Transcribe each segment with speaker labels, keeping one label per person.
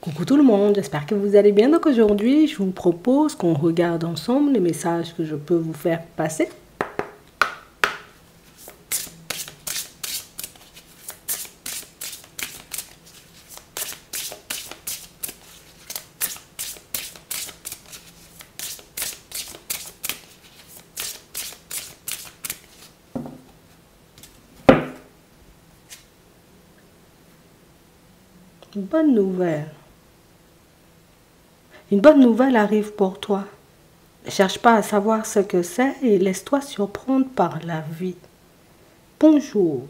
Speaker 1: Coucou tout le monde, j'espère que vous allez bien. Donc aujourd'hui, je vous propose qu'on regarde ensemble les messages que je peux vous faire passer. Une bonne nouvelle. Une bonne nouvelle arrive pour toi. Ne cherche pas à savoir ce que c'est et laisse-toi surprendre par la vie. Bonjour.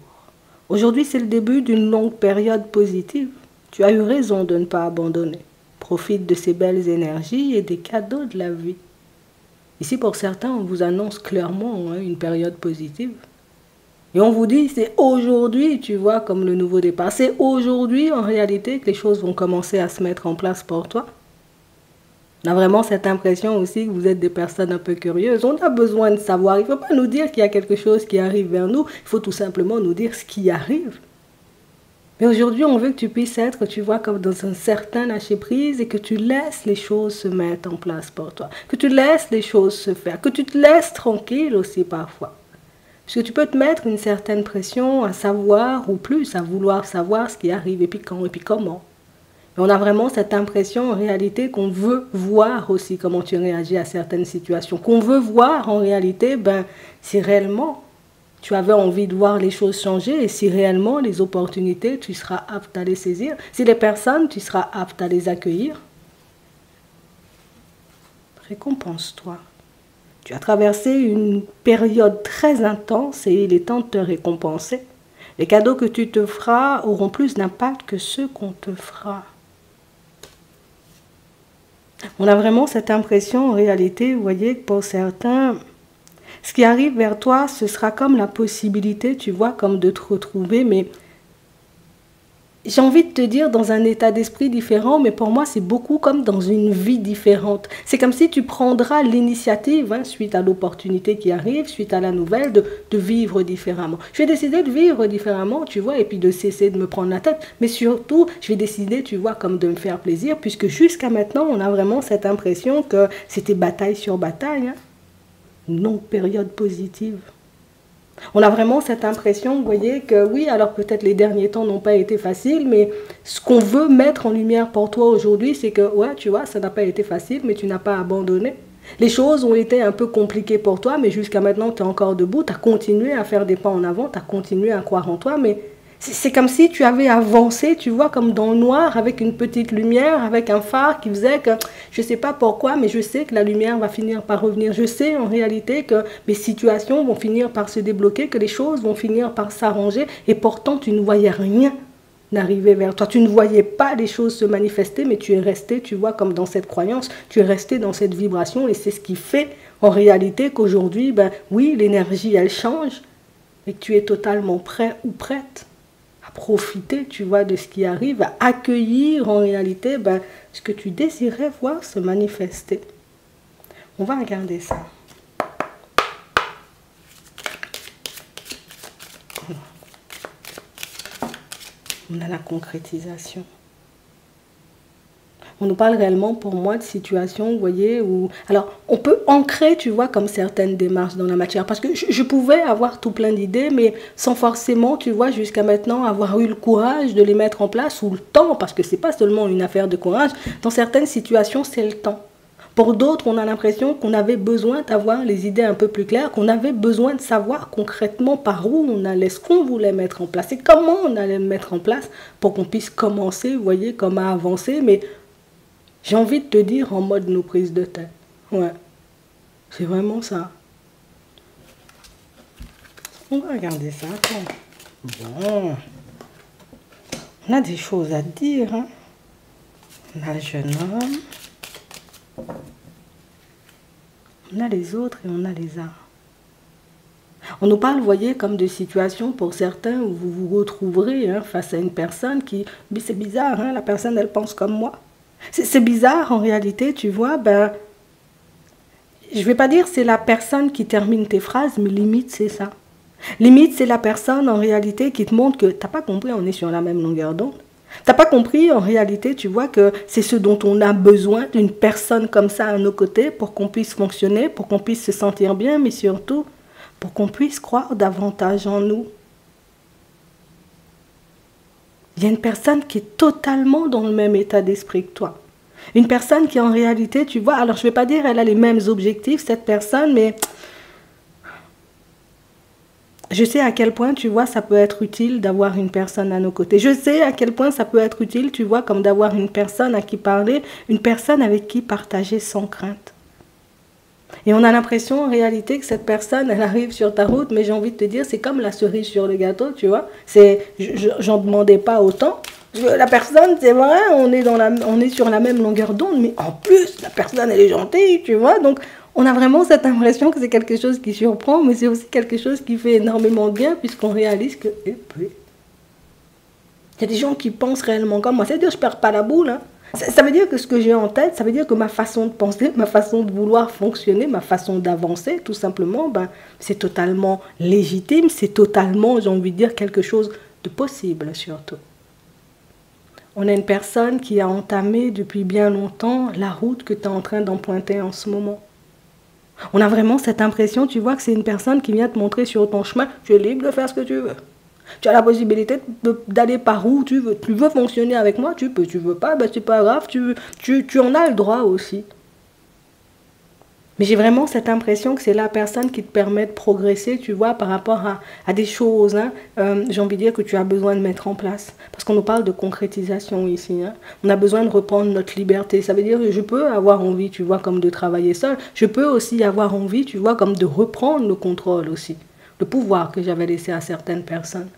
Speaker 1: Aujourd'hui, c'est le début d'une longue période positive. Tu as eu raison de ne pas abandonner. Profite de ces belles énergies et des cadeaux de la vie. Ici, pour certains, on vous annonce clairement une période positive. Et on vous dit, c'est aujourd'hui, tu vois, comme le nouveau départ. C'est aujourd'hui, en réalité, que les choses vont commencer à se mettre en place pour toi. On a vraiment cette impression aussi que vous êtes des personnes un peu curieuses. On a besoin de savoir. Il ne faut pas nous dire qu'il y a quelque chose qui arrive vers nous. Il faut tout simplement nous dire ce qui arrive. Mais aujourd'hui, on veut que tu puisses être, tu vois, comme dans un certain lâcher-prise et que tu laisses les choses se mettre en place pour toi. Que tu laisses les choses se faire. Que tu te laisses tranquille aussi parfois. Parce que tu peux te mettre une certaine pression à savoir ou plus, à vouloir savoir ce qui arrive et puis quand et puis comment. Et on a vraiment cette impression en réalité qu'on veut voir aussi comment tu réagis à certaines situations. Qu'on veut voir en réalité si réellement tu avais envie de voir les choses changer et si réellement les opportunités, tu seras apte à les saisir. Si les personnes, tu seras apte à les accueillir. Récompense-toi. Tu as traversé une période très intense et il est temps de te récompenser. Les cadeaux que tu te feras auront plus d'impact que ceux qu'on te fera. On a vraiment cette impression en réalité, vous voyez, que pour certains, ce qui arrive vers toi, ce sera comme la possibilité, tu vois, comme de te retrouver, mais j'ai envie de te dire dans un état d'esprit différent, mais pour moi, c'est beaucoup comme dans une vie différente. C'est comme si tu prendras l'initiative, suite à l'opportunité qui arrive, suite à la nouvelle, de vivre différemment. Je vais décider de vivre différemment, tu vois, et puis de cesser de me prendre la tête. Mais surtout, je vais décider, tu vois, comme de me faire plaisir, puisque jusqu'à maintenant, on a vraiment cette impression que c'était bataille sur bataille. Une longue période positive. On a vraiment cette impression, vous voyez, que oui, alors peut-être les derniers temps n'ont pas été faciles, mais ce qu'on veut mettre en lumière pour toi aujourd'hui, c'est que, ouais, tu vois, ça n'a pas été facile, mais tu n'as pas abandonné. Les choses ont été un peu compliquées pour toi, mais jusqu'à maintenant, tu es encore debout, tu as continué à faire des pas en avant, tu as continué à croire en toi, mais c'est comme si tu avais avancé, tu vois, comme dans le noir, avec une petite lumière, avec un phare qui faisait que, je ne sais pas pourquoi, mais je sais que la lumière va finir par revenir. Je sais en réalité que mes situations vont finir par se débloquer, que les choses vont finir par s'arranger, et pourtant tu ne voyais rien n'arriver vers toi. Tu ne voyais pas les choses se manifester, mais tu es resté, tu vois, comme dans cette croyance, tu es resté dans cette vibration, et c'est ce qui fait en réalité qu'aujourd'hui, oui, l'énergie, elle change, et que tu es totalement prêt ou prête à profiter, tu vois, de ce qui arrive, à accueillir en réalité ce que tu désirais voir se manifester. On va regarder ça. On a la concrétisation. On nous parle réellement, pour moi, de situations, vous voyez, où... Alors, on peut ancrer, tu vois, comme certaines démarches dans la matière. Parce que je pouvais avoir tout plein d'idées, mais sans forcément, tu vois, jusqu'à maintenant, avoir eu le courage de les mettre en place, ou le temps, parce que c'est pas seulement une affaire de courage. Dans certaines situations, c'est le temps. Pour d'autres, on a l'impression qu'on avait besoin d'avoir les idées un peu plus claires, qu'on avait besoin de savoir concrètement par où on allait, ce qu'on voulait mettre en place, et comment on allait le mettre en place pour qu'on puisse commencer, vous voyez, comme à avancer, mais... J'ai envie de te dire en mode nos prises de tête. Ouais, c'est vraiment ça. On va regarder ça. Bon, on a des choses à dire. On a le jeune homme. On a les autres et on a les arts. On nous parle, vous voyez, comme de situations pour certains où vous vous retrouverez face à une personne qui... Mais c'est bizarre, la personne, elle pense comme moi. C'est bizarre en réalité, tu vois, je ne vais pas dire c'est la personne qui termine tes phrases, mais limite c'est ça. Limite c'est la personne en réalité qui te montre que tu n'as pas compris, on est sur la même longueur d'onde. T'as pas compris, en réalité, tu vois que c'est ce dont on a besoin, d'une personne comme ça à nos côtés, pour qu'on puisse fonctionner, pour qu'on puisse se sentir bien, mais surtout, pour qu'on puisse croire davantage en nous. Il y a une personne qui est totalement dans le même état d'esprit que toi. Une personne qui, en réalité, tu vois, alors je ne vais pas dire elle a les mêmes objectifs, cette personne, mais je sais à quel point, tu vois, ça peut être utile d'avoir une personne à nos côtés. Je sais à quel point ça peut être utile, tu vois, comme d'avoir une personne à qui parler, une personne avec qui partager sans crainte. Et on a l'impression, en réalité, que cette personne, elle arrive sur ta route, mais j'ai envie de te dire, c'est comme la cerise sur le gâteau, tu vois. J'en demandais pas autant. La personne, c'est vrai, on est sur la même longueur d'onde, mais en plus, la personne, elle est gentille, tu vois. Donc, on a vraiment cette impression que c'est quelque chose qui surprend, mais c'est aussi quelque chose qui fait énormément de bien, puisqu'on réalise que, il y a des gens qui pensent réellement comme moi. C'est-à-dire, je perds pas la boule, hein. Ça veut dire que ce que j'ai en tête, ça veut dire que ma façon de penser, ma façon de vouloir fonctionner, ma façon d'avancer, tout simplement, ben, c'est totalement légitime, c'est totalement, j'ai envie de dire, quelque chose de possible surtout. On a une personne qui a entamé depuis bien longtemps la route que tu es en train d'emprunter en ce moment. On a vraiment cette impression, tu vois, que c'est une personne qui vient te montrer sur ton chemin, tu es libre de faire ce que tu veux. Tu as la possibilité d'aller par où tu veux. Tu veux fonctionner avec moi, tu peux. Tu veux pas, ben c'est pas grave, tu en as le droit aussi. Mais j'ai vraiment cette impression que c'est la personne qui te permet de progresser, tu vois, par rapport à des choses, hein, j'ai envie de dire que tu as besoin de mettre en place. Parce qu'on nous parle de concrétisation ici. Hein. On a besoin de reprendre notre liberté. Ça veut dire que je peux avoir envie, tu vois, comme de travailler seul. Je peux aussi avoir envie, tu vois, comme de reprendre le contrôle aussi. Le pouvoir que j'avais laissé à certaines personnes.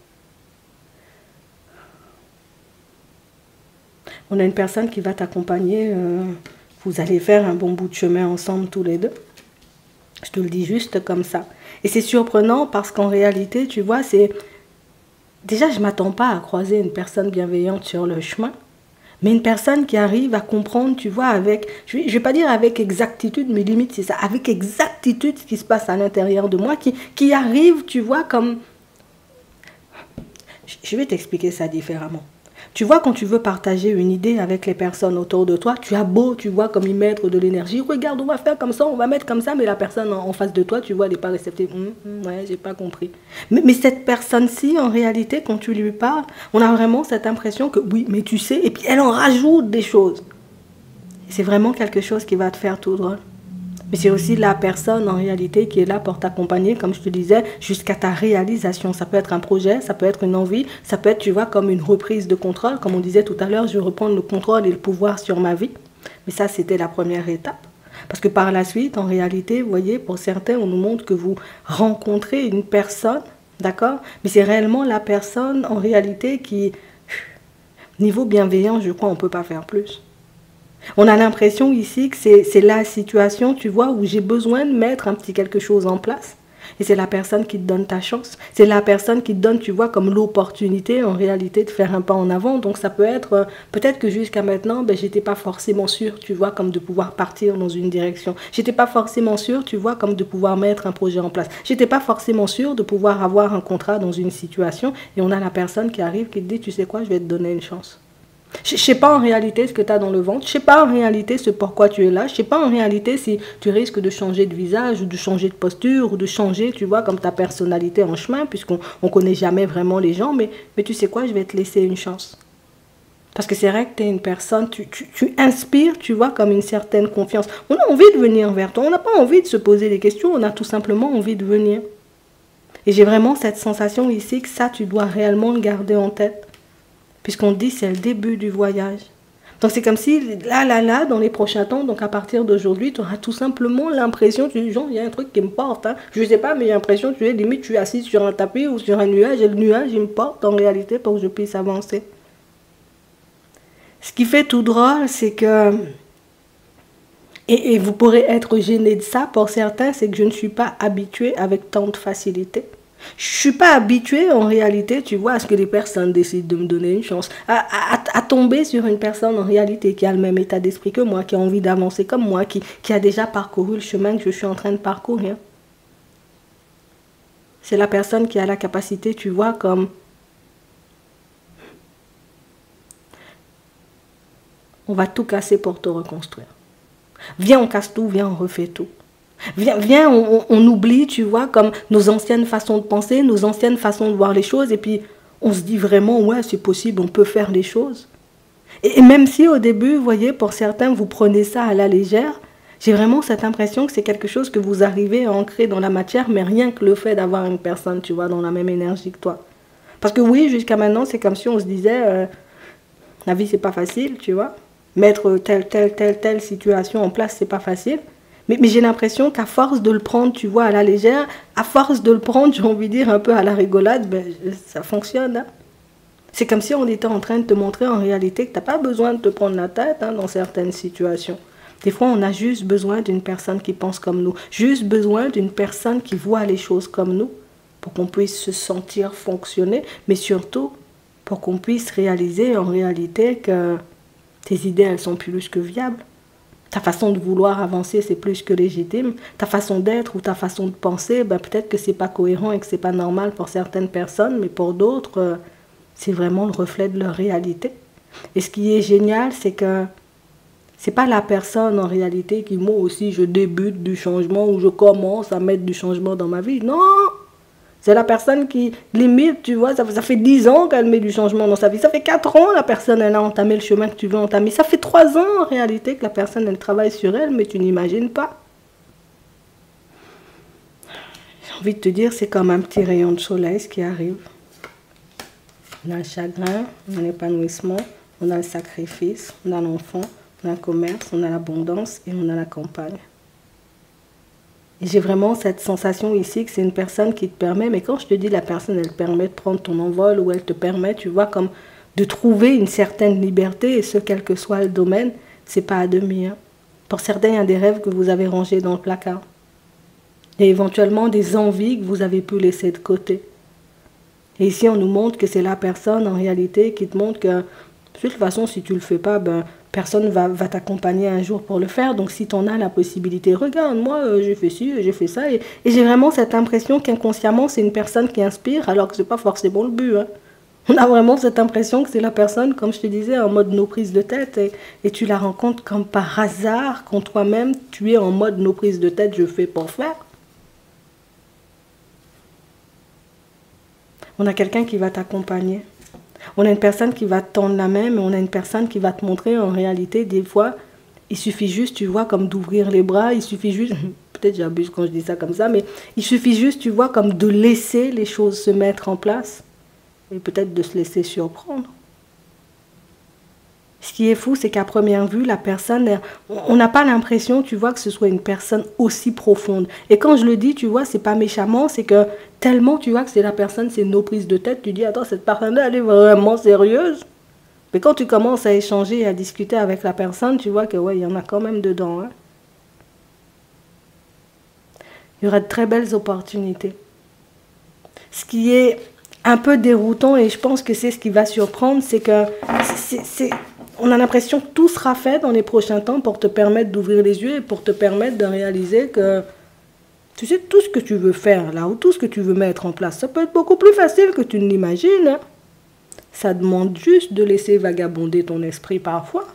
Speaker 1: On a une personne qui va t'accompagner, vous allez faire un bon bout de chemin ensemble tous les deux. Je te le dis juste comme ça. Et c'est surprenant parce qu'en réalité, tu vois, c'est... Déjà, je ne m'attends pas à croiser une personne bienveillante sur le chemin, mais une personne qui arrive à comprendre, tu vois, avec... Je ne vais pas dire avec exactitude, mais limite c'est ça, avec exactitude ce qui se passe à l'intérieur de moi, qui arrive, tu vois, comme... Je vais t'expliquer ça différemment. Tu vois, quand tu veux partager une idée avec les personnes autour de toi, tu as beau, tu vois, comme y mettre de l'énergie. Regarde, on va faire comme ça, on va mettre comme ça, mais la personne en face de toi, tu vois, elle n'est pas réceptive. Ouais, j'ai pas compris. Mais cette personne-ci, en réalité, quand tu lui parles, on a vraiment cette impression que, oui, mais tu sais, et puis elle en rajoute des choses. C'est vraiment quelque chose qui va te faire tout drôle. Mais c'est aussi la personne en réalité qui est là pour t'accompagner, comme je te disais, jusqu'à ta réalisation. Ça peut être un projet, ça peut être une envie, ça peut être, tu vois, comme une reprise de contrôle. Comme on disait tout à l'heure, je veux reprendre le contrôle et le pouvoir sur ma vie. Mais ça, c'était la première étape. Parce que par la suite, en réalité, vous voyez, pour certains, on nous montre que vous rencontrez une personne, d'accord? Mais c'est réellement la personne, en réalité, qui, niveau bienveillant, je crois, on ne peut pas faire plus. On a l'impression ici que c'est la situation, tu vois, où j'ai besoin de mettre un petit quelque chose en place. Et c'est la personne qui te donne ta chance. C'est la personne qui te donne, tu vois, comme l'opportunité, en réalité, de faire un pas en avant. Donc ça peut être, peut-être que jusqu'à maintenant, ben, j'étais pas forcément sûre, tu vois, comme de pouvoir partir dans une direction. J'étais pas forcément sûre, tu vois, comme de pouvoir mettre un projet en place. J'étais pas forcément sûre de pouvoir avoir un contrat dans une situation. Et on a la personne qui arrive, qui te dit, tu sais quoi, je vais te donner une chance. Je ne sais pas en réalité ce que tu as dans le ventre, je ne sais pas en réalité ce pourquoi tu es là, je ne sais pas en réalité si tu risques de changer de visage ou de changer de posture ou de changer, tu vois, comme ta personnalité en chemin, puisqu'on ne connaît jamais vraiment les gens, mais tu sais quoi, je vais te laisser une chance. Parce que c'est vrai que tu es une personne, tu inspires, tu vois, comme une certaine confiance. On a envie de venir vers toi, on n'a pas envie de se poser des questions, on a tout simplement envie de venir. Et j'ai vraiment cette sensation ici que ça, tu dois réellement le garder en tête. Puisqu'on dit c'est le début du voyage. Donc c'est comme si, là, dans les prochains temps, donc à partir d'aujourd'hui, tu auras tout simplement l'impression, genre, il y a un truc qui me porte. Hein. Je ne sais pas, mais j'ai l'impression que limite, tu es assis sur un tapis ou sur un nuage, et le nuage, il me porte en réalité pour que je puisse avancer. Ce qui fait tout drôle, c'est que, et vous pourrez être gêné de ça pour certains, c'est que je ne suis pas habituée avec tant de facilité. Je ne suis pas habituée en réalité, tu vois, à ce que les personnes décident de me donner une chance, à tomber sur une personne en réalité qui a le même état d'esprit que moi, qui a envie d'avancer comme moi, qui a déjà parcouru le chemin que je suis en train de parcourir. C'est la personne qui a la capacité, tu vois, comme on va tout casser pour te reconstruire. Viens, on casse tout, viens, on refait tout. Viens, on oublie, tu vois, comme nos anciennes façons de penser, nos anciennes façons de voir les choses, et puis on se dit vraiment, ouais, c'est possible, on peut faire les choses. Et même si au début, vous voyez, pour certains, vous prenez ça à la légère, j'ai vraiment cette impression que c'est quelque chose que vous arrivez à ancrer dans la matière, mais rien que le fait d'avoir une personne, tu vois, dans la même énergie que toi. Parce que oui, jusqu'à maintenant, c'est comme si on se disait, la vie, c'est pas facile, tu vois. Mettre telle situation en place, c'est pas facile. Mais j'ai l'impression qu'à force de le prendre, tu vois, à la légère, à force de le prendre, j'ai envie de dire, un peu à la rigolade, ben, ça fonctionne. Hein. C'est comme si on était en train de te montrer en réalité que tu n'as pas besoin de te prendre la tête dans certaines situations. Des fois, on a juste besoin d'une personne qui pense comme nous, juste besoin d'une personne qui voit les choses comme nous, pour qu'on puisse se sentir fonctionner, mais surtout pour qu'on puisse réaliser en réalité que tes idées, elles sont plus que viables. Ta façon de vouloir avancer, c'est plus que légitime. Ta façon d'être ou ta façon de penser, ben, peut-être que c'est pas cohérent et que c'est pas normal pour certaines personnes, mais pour d'autres, c'est vraiment le reflet de leur réalité. Et ce qui est génial, c'est que c'est pas la personne en réalité qui, moi aussi, je débute du changement ou je commence à mettre du changement dans ma vie. Non! C'est la personne qui, limite, tu vois, ça fait 10 ans qu'elle met du changement dans sa vie. Ça fait 4 ans, la personne, elle a entamé le chemin que tu veux entamer. Ça fait 3 ans, en réalité, que la personne, elle travaille sur elle, mais tu n'imagines pas. J'ai envie de te dire, c'est comme un petit rayon de soleil, ce qui arrive. On a le chagrin, on a l'épanouissement, on a le sacrifice, on a l'enfant, on a le commerce, on a l'abondance et on a la campagne. Et j'ai vraiment cette sensation ici que c'est une personne qui te permet, mais quand je te dis la personne, elle te permet de prendre ton envol ou elle te permet, tu vois, comme de trouver une certaine liberté, et ce, quel que soit le domaine, c'est pas à demi. Hein. Pour certains, il y a des rêves que vous avez rangés dans le placard. Il y a éventuellement des envies que vous avez pu laisser de côté. Et ici, on nous montre que c'est la personne, en réalité, qui te montre que, de toute façon, si tu le fais pas, ben, personne va t'accompagner un jour pour le faire. Donc, si tu en as la possibilité, regarde, moi, j'ai fait ci, j'ai fait ça. Et j'ai vraiment cette impression qu'inconsciemment, c'est une personne qui inspire, alors que ce n'est pas forcément le but. Hein. On a vraiment cette impression que c'est la personne, comme je te disais, en mode no prise de tête. Et tu la rencontres comme par hasard, quand toi-même, tu es en mode no prise de tête, je fais pour faire. On a quelqu'un qui va t'accompagner. On a une personne qui va te tendre la main, mais on a une personne qui va te montrer en réalité, des fois, il suffit juste, tu vois, comme d'ouvrir les bras, il suffit juste, peut-être j'abuse quand je dis ça comme ça, mais il suffit juste, tu vois, comme de laisser les choses se mettre en place et peut-être de se laisser surprendre. Ce qui est fou, c'est qu'à première vue, la personne, on n'a pas l'impression, tu vois, que ce soit une personne aussi profonde. Et quand je le dis, tu vois, c'est pas méchamment, c'est que tellement, tu vois, que c'est la personne, c'est nos prises de tête, tu dis, attends, cette personne-là, elle est vraiment sérieuse. Mais quand tu commences à échanger et à discuter avec la personne, tu vois que, ouais, il y en a quand même dedans. Hein. Il y aura de très belles opportunités. Ce qui est un peu déroutant, et je pense que c'est ce qui va surprendre, c'est que on a l'impression que tout sera fait dans les prochains temps pour te permettre d'ouvrir les yeux et pour te permettre de réaliser que tu sais, tout ce que tu veux faire là, ou tout ce que tu veux mettre en place, ça peut être beaucoup plus facile que tu ne l'imagines. Hein. Ça demande juste de laisser vagabonder ton esprit parfois.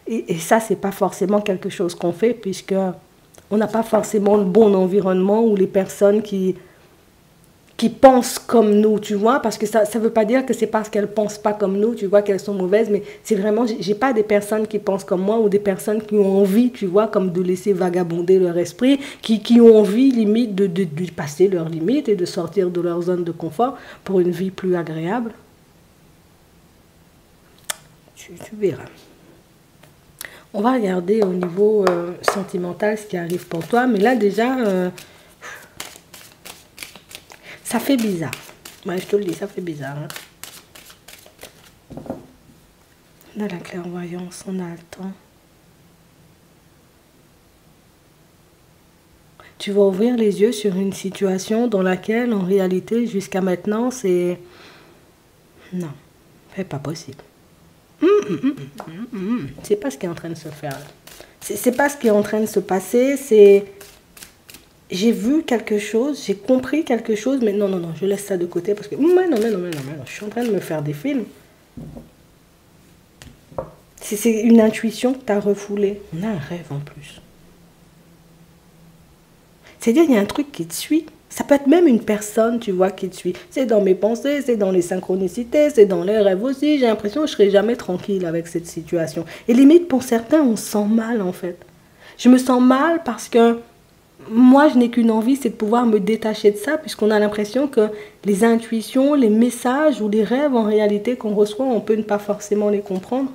Speaker 1: Et ça, c'est pas forcément quelque chose qu'on fait, puisque on n'a pas forcément le bon environnement ou les personnes qui pensent comme nous, tu vois, parce que ça ne veut pas dire que c'est parce qu'elles ne pensent pas comme nous, tu vois, qu'elles sont mauvaises, mais c'est vraiment, j'ai pas des personnes qui pensent comme moi ou des personnes qui ont envie, tu vois, comme de laisser vagabonder leur esprit, qui ont envie, limite, de passer leurs limites et de sortir de leur zone de confort pour une vie plus agréable. Tu verras. On va regarder au niveau sentimental ce qui arrive pour toi, mais là déjà... ça fait bizarre. Ouais, je te le dis, ça fait bizarre. Hein. On a la clairvoyance, on a le temps. Tu vas ouvrir les yeux sur une situation dans laquelle, en réalité, jusqu'à maintenant, c'est... Non, c'est pas possible. C'est pas ce qui est en train de se faire. Là. C'est pas ce qui est en train de se passer, c'est... J'ai vu quelque chose, j'ai compris quelque chose, mais non, je laisse ça de côté parce que... Mais non, je suis en train de me faire des films. C'est une intuition que tu as refoulée. On a un rêve en plus. C'est-à-dire, il y a un truc qui te suit. Ça peut être même une personne, tu vois, qui te suit. C'est dans mes pensées, c'est dans les synchronicités, c'est dans les rêves aussi. J'ai l'impression que je ne serai jamais tranquille avec cette situation. Et limite, pour certains, on se sent mal, en fait. Je me sens mal parce que moi, je n'ai qu'une envie, c'est de pouvoir me détacher de ça, puisqu'on a l'impression que les intuitions, les messages ou les rêves, en réalité, qu'on reçoit, on peut ne pas forcément les comprendre.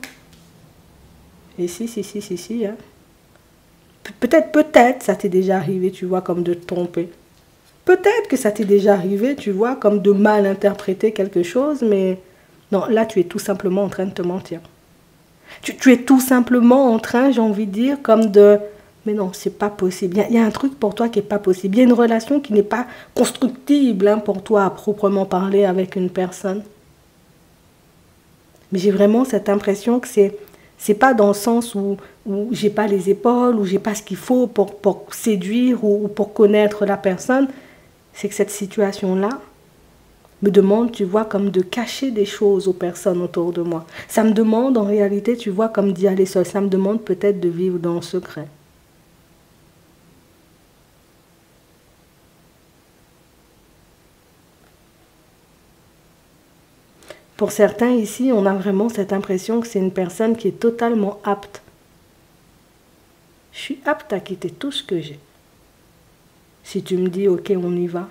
Speaker 1: Et si, hein. Peut-être, ça t'est déjà arrivé, tu vois, comme de te tromper. Peut-être que ça t'est déjà arrivé, tu vois, comme de mal interpréter quelque chose, mais non, là, tu es tout simplement en train de te mentir. Tu es tout simplement en train, j'ai envie de dire, comme de... Mais non, c'est pas possible. Il y a un truc pour toi qui n'est pas possible. Il y a une relation qui n'est pas constructible hein, pour toi à proprement parler avec une personne. Mais j'ai vraiment cette impression que c'est pas dans le sens où j'ai pas les épaules, où j'ai pas ce qu'il faut pour séduire ou pour connaître la personne. C'est que cette situation-là me demande, tu vois, comme de cacher des choses aux personnes autour de moi. Ça me demande, en réalité, tu vois, comme d'y aller seul. Ça me demande peut-être de vivre dans le secret. Pour certains ici, on a vraiment cette impression que c'est une personne qui est totalement apte. Je suis apte à quitter tout ce que j'ai. Si tu me dis, ok, on y va.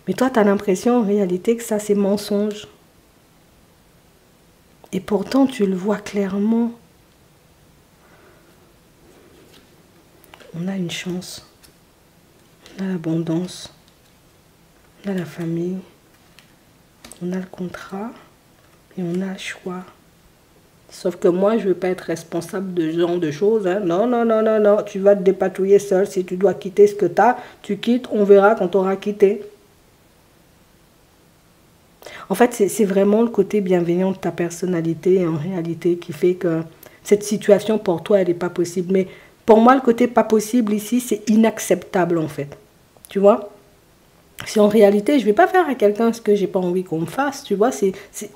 Speaker 1: Mais toi, tu as l'impression en réalité que ça, c'est mensonge. Et pourtant, tu le vois clairement. On a une chance. On a l'abondance. On a la famille. On a le contrat. Et on a le choix. Sauf que moi, je ne veux pas être responsable de ce genre de choses. Hein. Non. Tu vas te dépatouiller seul. Si tu dois quitter ce que tu as, tu quittes. On verra quand tu auras quitté. En fait, c'est vraiment le côté bienveillant de ta personnalité, en réalité, qui fait que cette situation, pour toi, elle n'est pas possible. Mais pour moi, le côté pas possible ici, c'est inacceptable, en fait. Tu vois? Si en réalité, je ne vais pas faire à quelqu'un ce que je n'ai pas envie qu'on me fasse, tu vois,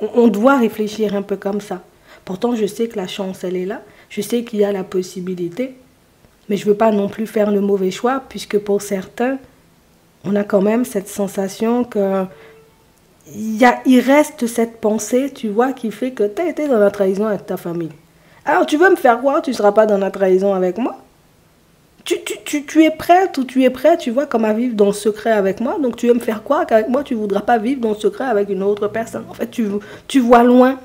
Speaker 1: on doit réfléchir un peu comme ça. Pourtant, je sais que la chance, elle est là. Je sais qu'il y a la possibilité. Mais je ne veux pas non plus faire le mauvais choix, puisque pour certains, on a quand même cette sensation que... Il reste cette pensée, tu vois, qui fait que tu as été dans la trahison avec ta famille. Alors, tu veux me faire croire que tu ne seras pas dans la trahison avec moi? Tu es prête ou tu es prêt, tu vois, comme à vivre dans le secret avec moi. Donc, tu veux me faire croire qu'avec moi, tu ne voudras pas vivre dans le secret avec une autre personne. En fait, tu vois loin.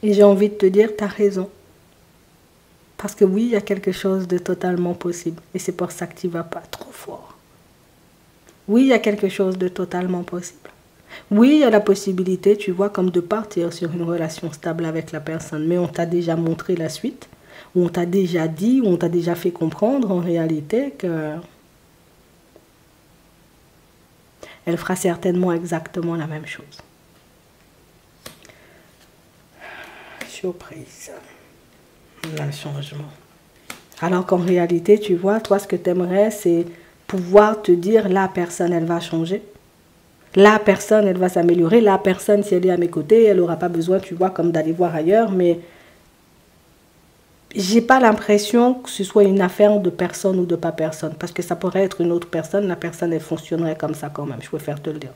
Speaker 1: Et j'ai envie de te dire, tu as raison. Parce que oui, il y a quelque chose de totalement possible. Et c'est pour ça que tu ne vas pas trop fort. Oui, il y a quelque chose de totalement possible. Oui, il y a la possibilité, tu vois, comme de partir sur une relation stable avec la personne. Mais on t'a déjà montré la suite. Ou on t'a déjà dit, ou on t'a déjà fait comprendre en réalité que... elle fera certainement exactement la même chose. Surprise. Le changement. Alors qu'en réalité, tu vois, toi, ce que tu aimerais, c'est pouvoir te dire, la personne, elle va changer. La personne, elle va s'améliorer. La personne, si elle est à mes côtés, elle n'aura pas besoin, tu vois, comme d'aller voir ailleurs. Mais j'ai pas l'impression que ce soit une affaire de personne ou de pas personne. Parce que ça pourrait être une autre personne. La personne, elle fonctionnerait comme ça quand même. Je préfère te le dire.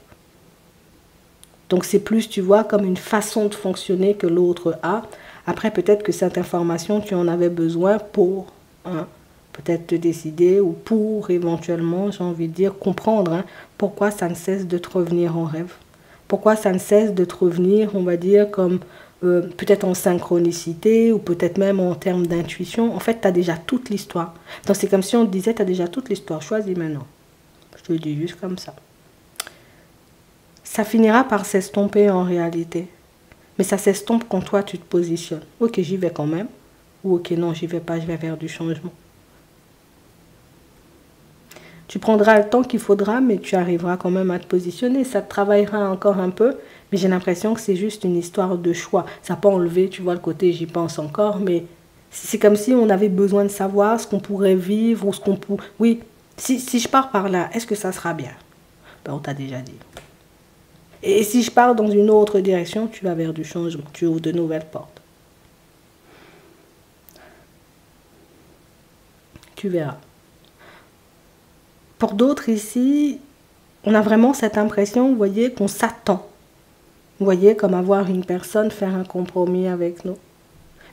Speaker 1: Donc c'est plus, tu vois, comme une façon de fonctionner que l'autre a. Après, peut-être que cette information, tu en avais besoin pour... peut-être te décider ou pour éventuellement, j'ai envie de dire, comprendre pourquoi ça ne cesse de te revenir en rêve. Pourquoi ça ne cesse de te revenir, on va dire, comme peut-être en synchronicité ou peut-être même en termes d'intuition. En fait, tu as déjà toute l'histoire. Donc c'est comme si on te disait, tu as déjà toute l'histoire. Choisis maintenant. Je te le dis juste comme ça. Ça finira par s'estomper en réalité. Mais ça s'estompe quand toi, tu te positionnes. Ok, j'y vais quand même. Ou ok, non, j'y vais pas, je vais vers du changement. Tu prendras le temps qu'il faudra, mais tu arriveras quand même à te positionner. Ça te travaillera encore un peu, mais j'ai l'impression que c'est juste une histoire de choix. Ça n'a pas enlevé, tu vois, le côté j'y pense encore, mais c'est comme si on avait besoin de savoir ce qu'on pourrait vivre ou ce qu'on pourrait... Oui, si je pars par là, est-ce que ça sera bien? Ben, on t'a déjà dit. Et si je pars dans une autre direction, tu vas vers du changement, tu ouvres de nouvelles portes. Tu verras. Pour d'autres ici, on a vraiment cette impression, vous voyez, qu'on s'attend. Vous voyez, comme avoir une personne faire un compromis avec nous.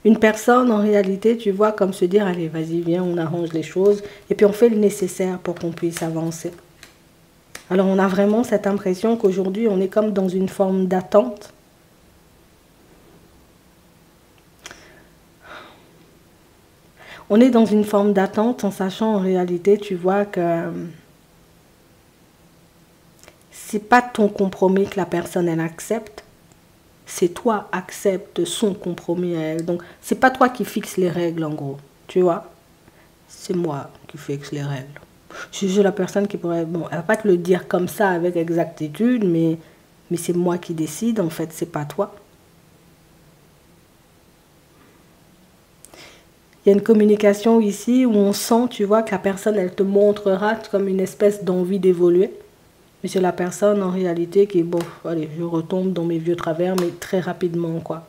Speaker 1: Une personne, en réalité, tu vois, comme se dire, allez, vas-y, viens, on arrange les choses, et puis on fait le nécessaire pour qu'on puisse avancer. Alors, on a vraiment cette impression qu'aujourd'hui, on est comme dans une forme d'attente. On est dans une forme d'attente en sachant, en réalité, tu vois, que c'est pas ton compromis que la personne, elle accepte. C'est toi accepte son compromis à elle. Donc, c'est pas toi qui fixe les règles, en gros. Tu vois? C'est moi qui fixe les règles. Je suis la personne qui pourrait... Bon, elle va pas te le dire comme ça avec exactitude, mais c'est moi qui décide. En fait, c'est pas toi. Il y a une communication ici où on sent, tu vois, que la personne, elle te montrera comme une espèce d'envie d'évoluer. Mais c'est la personne, en réalité, qui est, bon, allez, je retombe dans mes vieux travers, mais très rapidement, quoi.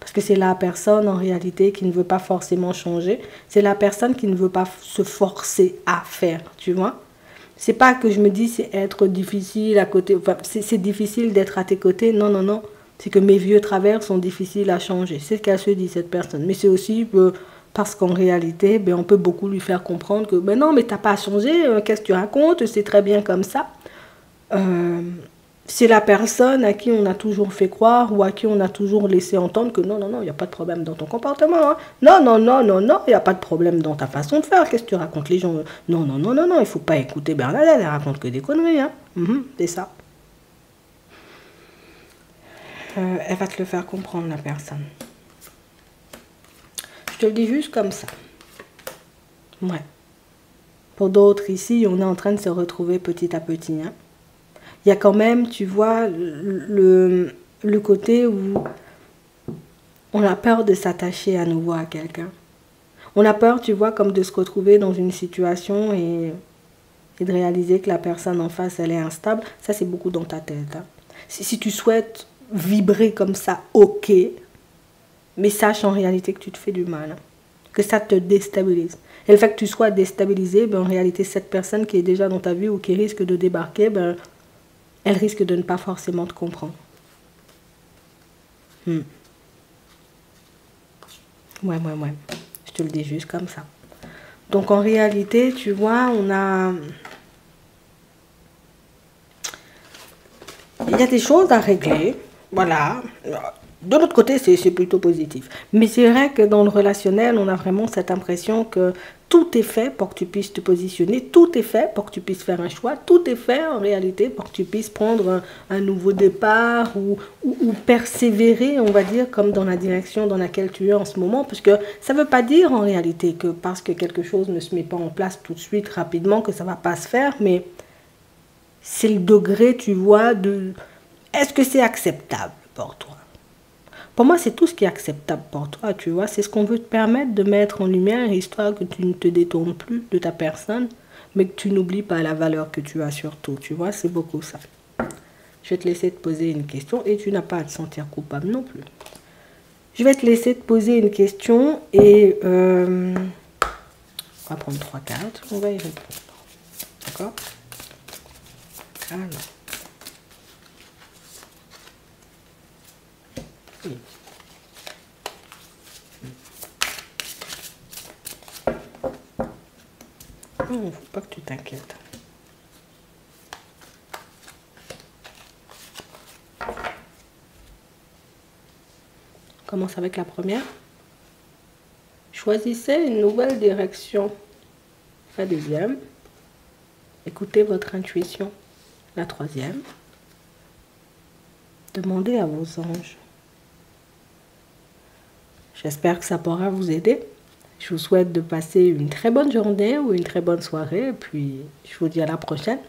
Speaker 1: Parce que c'est la personne, en réalité, qui ne veut pas forcément changer. C'est la personne qui ne veut pas se forcer à faire, tu vois. C'est pas que je me dis, c'est être difficile à côté, enfin, c'est difficile d'être à tes côtés. Non, non, non. C'est que mes vieux travers sont difficiles à changer. C'est ce qu'elle se dit, cette personne. Mais c'est aussi parce qu'en réalité, ben, on peut beaucoup lui faire comprendre que, ben non, mais t'as pas à changer, qu'est-ce que tu racontes, c'est très bien comme ça. C'est la personne à qui on a toujours fait croire ou à qui on a toujours laissé entendre que non, non, non, il n'y a pas de problème dans ton comportement. Hein. Non, non, non, non, non, il n'y a pas de problème dans ta façon de faire. Qu'est-ce que tu racontes les gens? Non, non, non, non, non, il ne faut pas écouter Bernadette, elle raconte que des conneries. Hein. C'est ça. Elle va te le faire comprendre, la personne. Je te le dis juste comme ça. Ouais. Pour d'autres ici, on est en train de se retrouver petit à petit. Hein. Il y a quand même, tu vois, le côté où on a peur de s'attacher à nouveau à quelqu'un. On a peur, tu vois, comme de se retrouver dans une situation et de réaliser que la personne en face, elle est instable. Ça, c'est beaucoup dans ta tête. Hein. Si tu souhaites vibrer comme ça, ok, mais sache en réalité que tu te fais du mal, hein, que ça te déstabilise. Et le fait que tu sois déstabilisé, ben, en réalité, cette personne qui est déjà dans ta vie ou qui risque de débarquer, ben, elle risque de ne pas forcément te comprendre. Ouais. Je te le dis juste comme ça. Donc en réalité, tu vois, on a... Il y a des choses à régler. Voilà. De l'autre côté, c'est plutôt positif. Mais c'est vrai que dans le relationnel, on a vraiment cette impression que tout est fait pour que tu puisses te positionner, tout est fait pour que tu puisses faire un choix, tout est fait en réalité pour que tu puisses prendre un nouveau départ ou persévérer, on va dire, comme dans la direction dans laquelle tu es en ce moment. Parce que ça ne veut pas dire en réalité que parce que quelque chose ne se met pas en place tout de suite, rapidement, que ça ne va pas se faire, mais c'est le degré, tu vois, de... Est-ce que c'est acceptable pour toi? Pour moi, c'est tout ce qui est acceptable pour toi, tu vois. C'est ce qu'on veut te permettre de mettre en lumière, histoire que tu ne te détournes plus de ta personne, mais que tu n'oublies pas la valeur que tu as surtout, tu vois. C'est beaucoup ça. Je vais te laisser te poser une question et tu n'as pas à te sentir coupable non plus. Je vais te laisser te poser une question et on va prendre 3 cartes, on va y répondre. D'accord? Alors. Oui. Non, faut pas que tu t'inquiètes. On commence avec la première. Choisissez une nouvelle direction. La deuxième. Écoutez votre intuition. La troisième. Demandez à vos anges. J'espère que ça pourra vous aider. Je vous souhaite de passer une très bonne journée ou une très bonne soirée. Et puis, je vous dis à la prochaine.